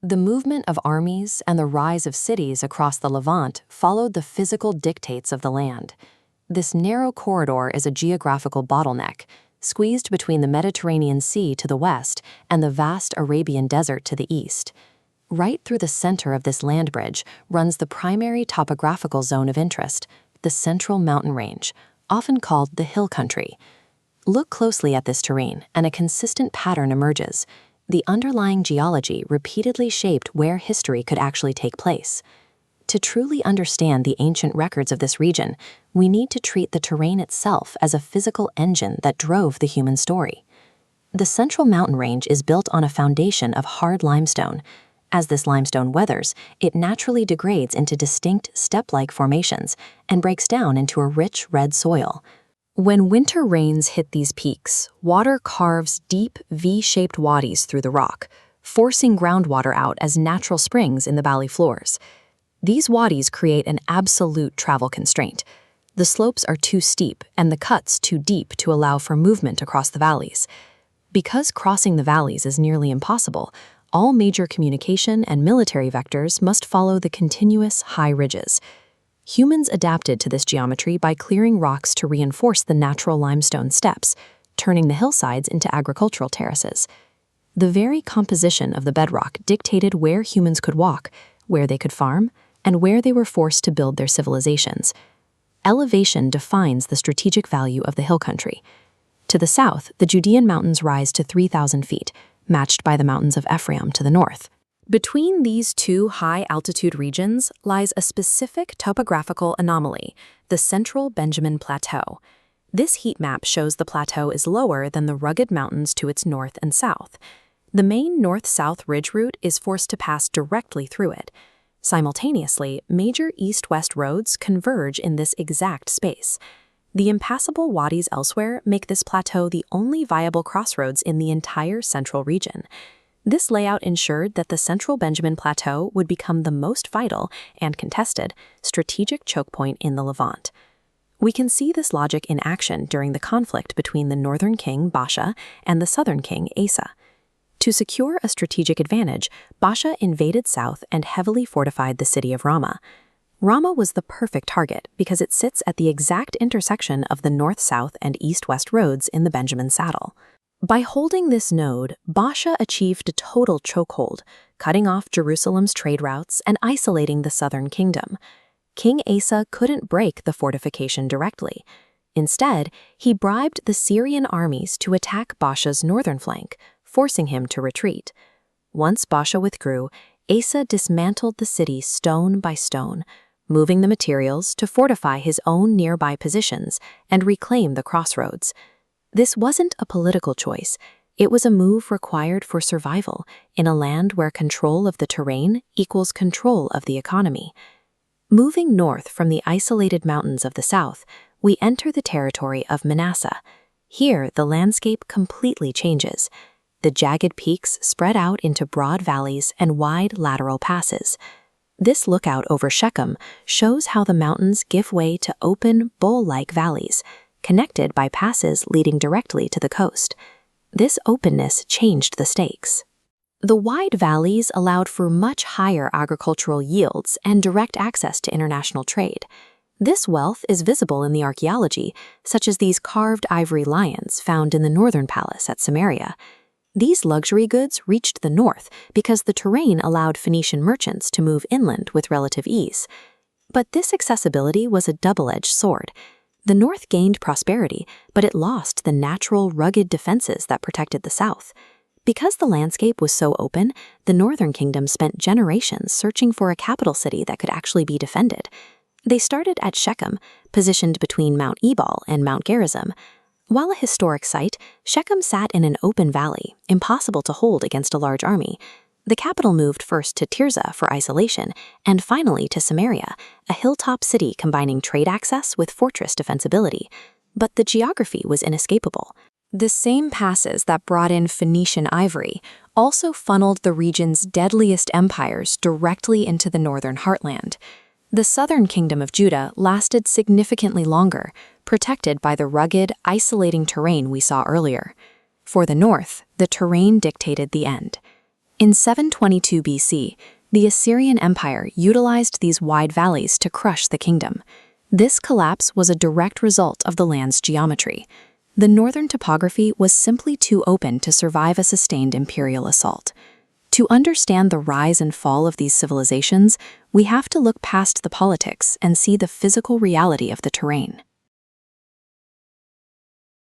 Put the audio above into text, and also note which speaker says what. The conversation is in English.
Speaker 1: The movement of armies and the rise of cities across the Levant followed the physical dictates of the land. This narrow corridor is a geographical bottleneck, squeezed between the Mediterranean Sea to the west and the vast Arabian Desert to the east. Right through the center of this land bridge runs the primary topographical zone of interest, the Central Mountain Range, often called the Hill Country. Look closely at this terrain, and a consistent pattern emerges. The underlying geology repeatedly shaped where history could actually take place. To truly understand the ancient records of this region, we need to treat the terrain itself as a physical engine that drove the human story. The Central Mountain Range is built on a foundation of hard limestone. As this limestone weathers, it naturally degrades into distinct step-like formations and breaks down into a rich red soil. When winter rains hit these peaks, water carves deep V-shaped wadis through the rock, forcing groundwater out as natural springs in the valley floors. These wadis create an absolute travel constraint. The slopes are too steep and the cuts too deep to allow for movement across the valleys. Because crossing the valleys is nearly impossible, all major communication and military vectors must follow the continuous high ridges. Humans adapted to this geometry by clearing rocks to reinforce the natural limestone steps, turning the hillsides into agricultural terraces. The very composition of the bedrock dictated where humans could walk, where they could farm, and where they were forced to build their civilizations. Elevation defines the strategic value of the hill country. To the south, the Judean mountains rise to 3,000 feet, matched by the mountains of Ephraim to the north. Between these two high-altitude regions lies a specific topographical anomaly, the Central Benjamin Plateau. This heat map shows the plateau is lower than the rugged mountains to its north and south. The main north-south ridge route is forced to pass directly through it. Simultaneously, major east-west roads converge in this exact space. The impassable wadis elsewhere make this plateau the only viable crossroads in the entire central region. This layout ensured that the Central Benjamin Plateau would become the most vital and contested strategic choke point in the Levant. We can see this logic in action during the conflict between the northern king, Basha, and the southern king, Asa. To secure a strategic advantage, Basha invaded south and heavily fortified the city of Ramah. Ramah was the perfect target because it sits at the exact intersection of the north-south and east-west roads in the Benjamin Saddle. By holding this node, Basha achieved a total chokehold, cutting off Jerusalem's trade routes and isolating the southern kingdom. King Asa couldn't break the fortification directly. Instead, he bribed the Syrian armies to attack Basha's northern flank, forcing him to retreat. Once Basha withdrew, Asa dismantled the city stone by stone, moving the materials to fortify his own nearby positions and reclaim the crossroads. This wasn't a political choice. It was a move required for survival in a land where control of the terrain equals control of the economy. Moving north from the isolated mountains of the south, we enter the territory of Manasseh. Here, the landscape completely changes. The jagged peaks spread out into broad valleys and wide lateral passes. This lookout over Shechem shows how the mountains give way to open, bowl-like valleys, connected by passes leading directly to the coast. This openness changed the stakes. The wide valleys allowed for much higher agricultural yields and direct access to international trade. This wealth is visible in the archaeology, such as these carved ivory lions found in the northern palace at Samaria. These luxury goods reached the north because the terrain allowed Phoenician merchants to move inland with relative ease. But this accessibility was a double-edged sword. The north gained prosperity, but it lost the natural, rugged defenses that protected the south. Because the landscape was so open, the northern kingdom spent generations searching for a capital city that could actually be defended. They started at Shechem, positioned between Mount Ebal and Mount Gerizim. While a historic site, Shechem sat in an open valley, impossible to hold against a large army. The capital moved first to Tirzah for isolation, and finally to Samaria, a hilltop city combining trade access with fortress defensibility. But the geography was inescapable. The same passes that brought in Phoenician ivory also funneled the region's deadliest empires directly into the northern heartland. The southern kingdom of Judah lasted significantly longer, protected by the rugged, isolating terrain we saw earlier. For the north, the terrain dictated the end. In 722 BC, the Assyrian Empire utilized these wide valleys to crush the kingdom. This collapse was a direct result of the land's geometry. The northern topography was simply too open to survive a sustained imperial assault. To understand the rise and fall of these civilizations, we have to look past the politics and see the physical reality of the terrain.